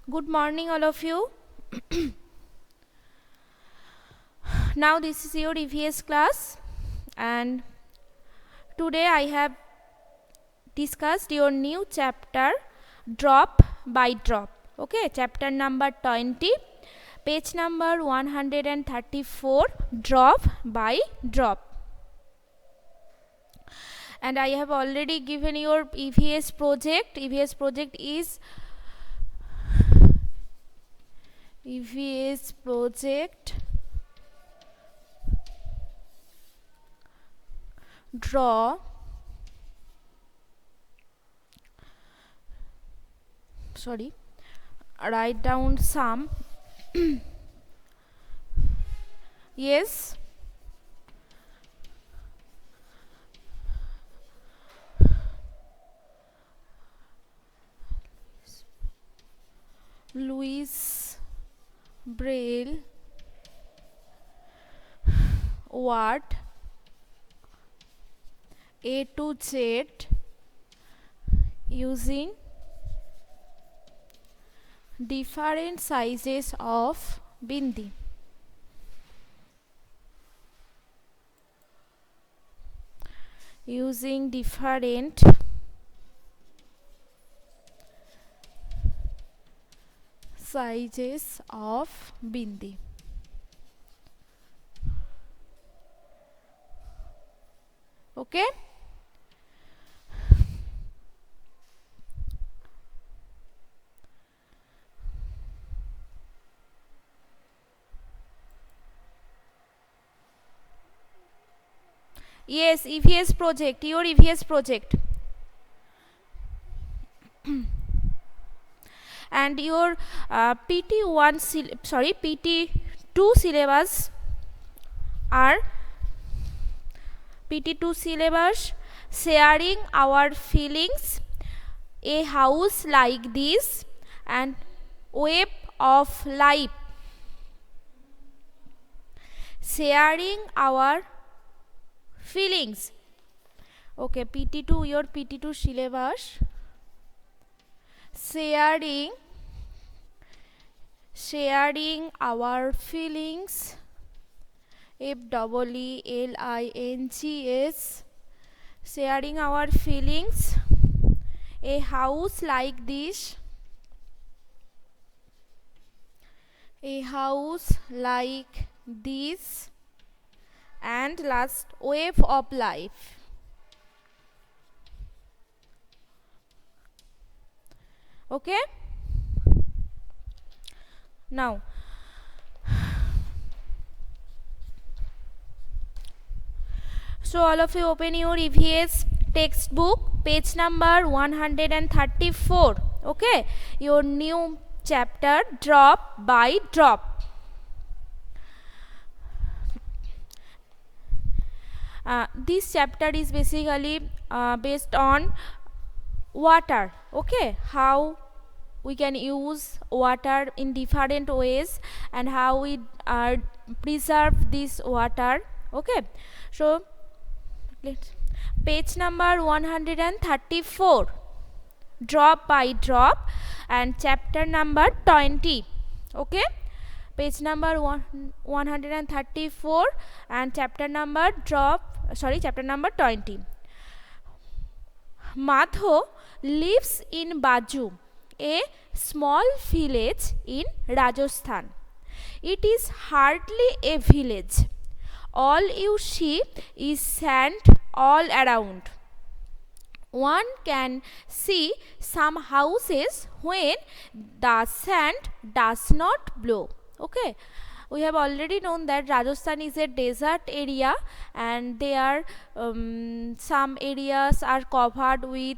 Good morning, all of you. Now, this is your EVS class, and today I have discussed your new chapter Drop by Drop. Okay, chapter number 20, page number 134, Drop by Drop. And I have already given your EVS project. EVS project is EVS project draw write down some yes Louis Braille word A to Z using different sizes of bindi. Using different sizes of bindi. Okay. Yes, EVS project, your EVS project. And your PT2 syllabus are PT2 syllabus sharing our feelings, a house like this, and web of life. Sharing our feelings. Okay, PT2, your PT2 syllabus. Sharing our feelings, FEELINGS, sharing our feelings, a house like this, and last, wave of life. Okay, now so all of you open your EVS textbook, page number 134. Okay, your new chapter Drop by Drop. This chapter is basically based on water. Okay, how we can use water in different ways and how we preserve this water. Okay, so page number 134, Drop by Drop, and chapter number 20. Okay, page number 134 and chapter number 20. Madho lives in Baju, a small village in Rajasthan. It is hardly a village. All you see is sand all around. One can see some houses when the sand does not blow. Okay, we have already known that Rajasthan is a desert area, and there some areas are covered with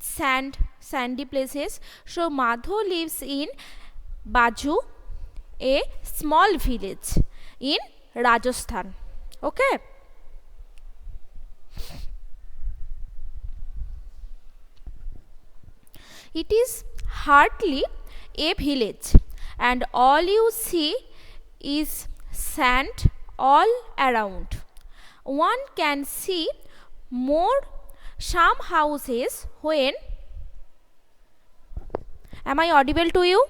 sandy places. So Madho lives in Baju, a small village in Rajasthan. Okay, it is hardly a village, and all you see is sand all around. One can see some houses when, am I audible to you?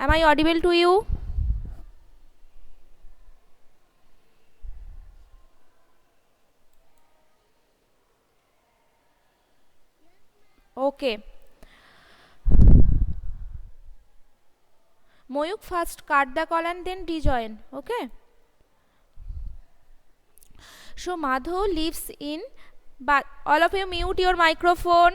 Am I audible to you? Okay. Moyuk, first cut the call and then rejoin. Okay. So Madho lives in, but all of you mute your microphone.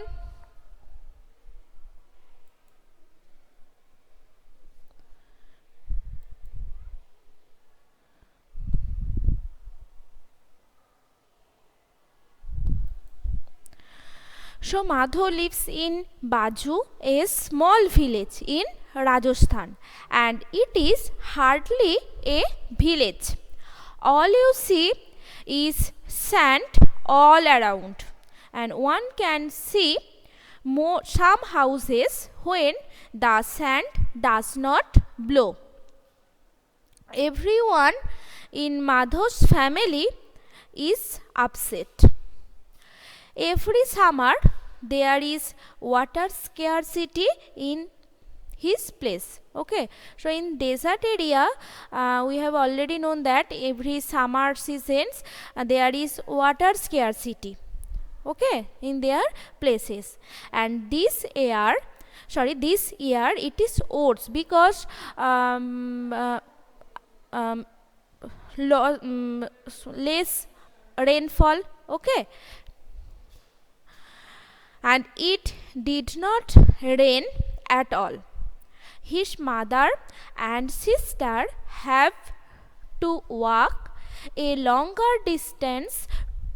So Madho lives in Baju, a small village in Rajasthan, and it is hardly a village. All you see is sand all around, and one can see some houses when the sand does not blow. Everyone in Madho's family is upset. Every summer there is water scarcity in his place. Okay, so in desert area we have already known that every summer seasons there is water scarcity, okay, in their places. And this year it is oats because less rainfall, okay, and it did not rain at all. His mother and sister have to walk a longer distance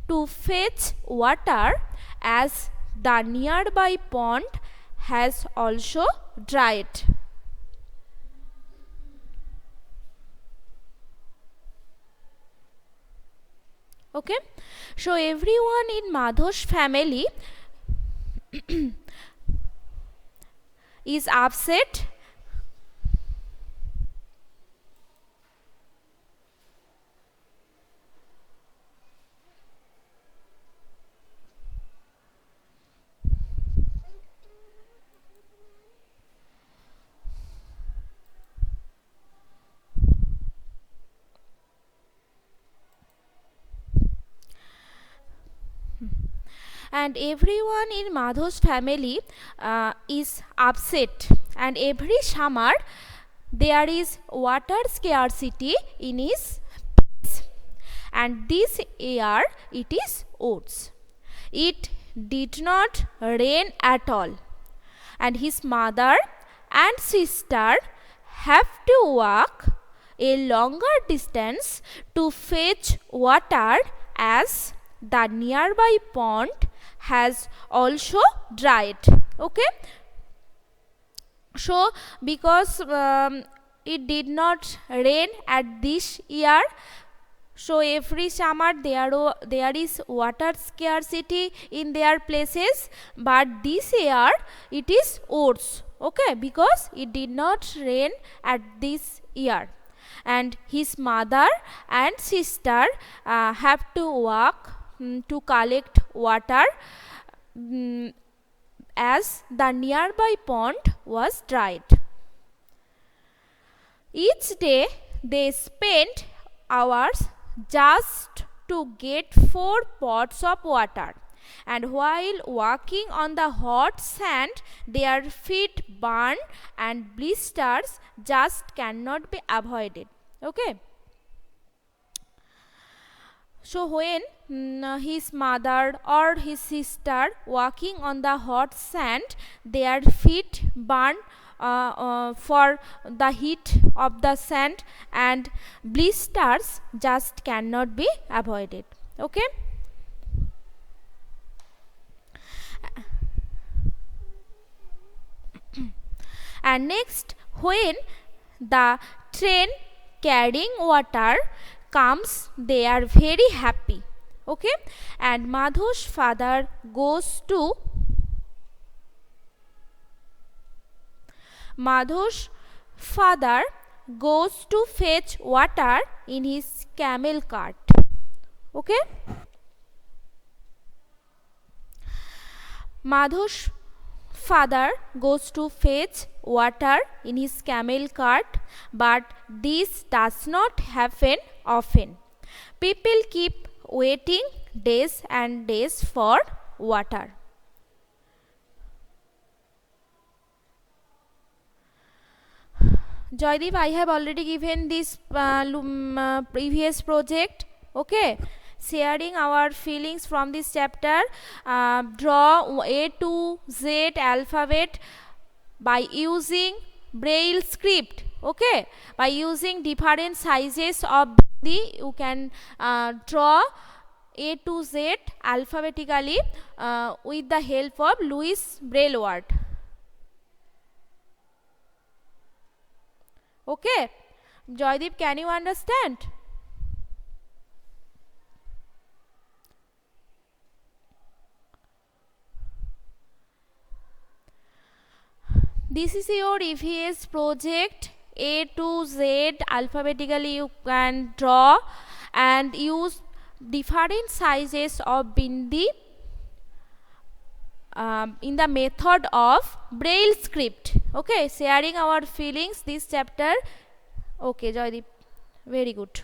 to fetch water, as the nearby pond has also dried. Okay, so everyone in Madho's family is upset. And everyone in Madho's family is upset, and every summer there is water scarcity in his place. And this year it is oats. It did not rain at all, and his mother and sister have to walk a longer distance to fetch water, as the nearby pond has also dried. Okay, so because it did not rain at this year, so every summer there is water scarcity in their places, but this year it is oats, okay, because it did not rain at this year. And his mother and sister have to walk to collect water, as the nearby pond was dried. Each day they spent hours just to get 4 pots of water, and while walking on the hot sand their feet burn and blisters just cannot be avoided. Okay, so when his mother or his sister walking on the hot sand, their feet burn for the heat of the sand, and blisters just cannot be avoided. Okay, and next, when the train carrying water comes, they are very happy. Okay, and Madho's father goes to fetch water in his camel cart. Okay, Madho's father goes to fetch water in his camel cart, but this does not happen often. People keep waiting days and days for water. Joydeep, I have already given this previous project. Okay, sharing our feelings from this chapter. Draw A to Z alphabet by using Braille script. Okay, by using different sizes of you can draw A to Z alphabetically with the help of Louis Braille word. Okay, Joydeep, can you understand? This is your EVS project. A to Z alphabetically you can draw and use different sizes of bindi in the method of Braille script. Okay, sharing our feelings this chapter. Okay, Joydeep, very good.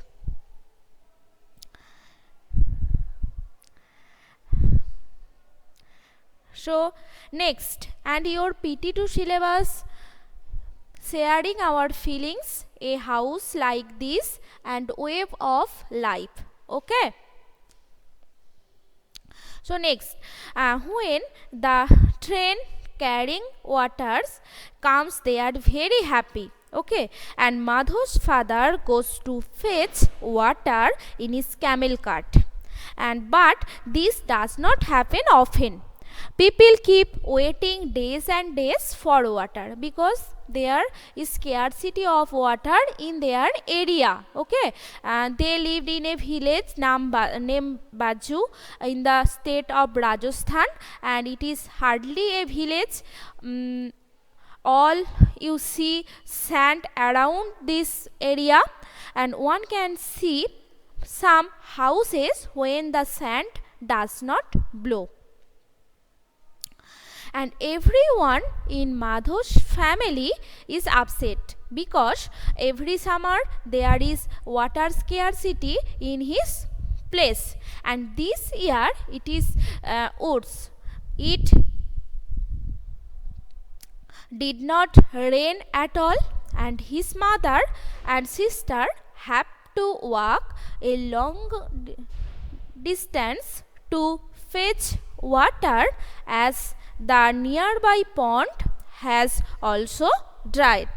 So next, and your PT2 syllabus, sharing our feelings, a house like this and wave of life. Okay, so next, when the train carrying waters comes, they are very happy. Okay, and Madhu's father goes to fetch water in his camel cart, and but this does not happen often. People keep waiting days and days for water because there is scarcity of water in their area. Okay, they lived in a village named Baju in the state of Rajasthan, and it is hardly a village. All you see sand around this area, and one can see some houses when the sand does not blow. And everyone in Madhu's family is upset because every summer there is water scarcity in his place, and this year it is worse. It did not rain at all, and his mother and sister have to walk a long distance to fetch water, as the nearby pond has also dried.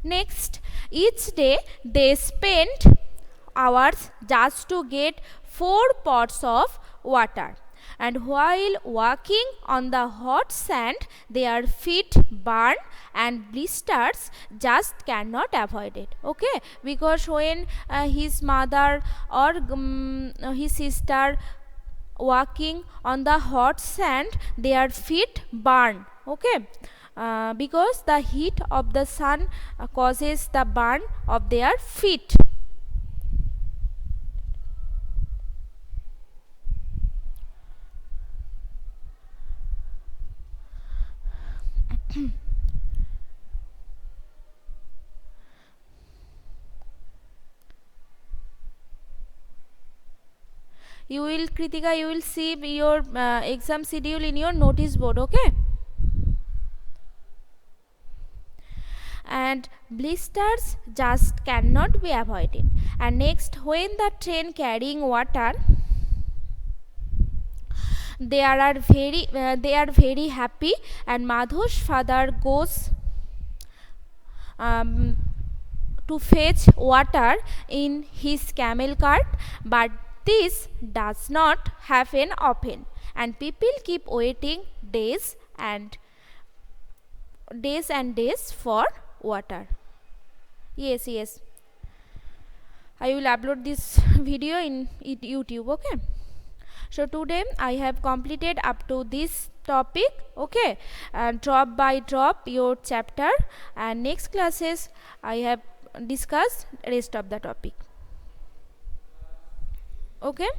Next, each day they spend hours just to get 4 pots of water, and while walking on the hot sand their feet burn and blisters just cannot avoid it. Okay, because when his mother or his sister walking on the hot sand, their feet burn. Okay, because the heat of the sun causes the burn of their feet. You will, Kritika, you will see your exam schedule in your notice board. Okay, and blisters just cannot be avoided. And next, when the train carrying water, they are very happy, and Madhu's father goes to fetch water in his camel cart, but this does not happen often, and people keep waiting days and days for water. Yes, I will upload this video in YouTube. Okay, So today I have completed up to this topic, okay, and drop by drop your chapter, and next classes I have discussed rest of the topic, okay.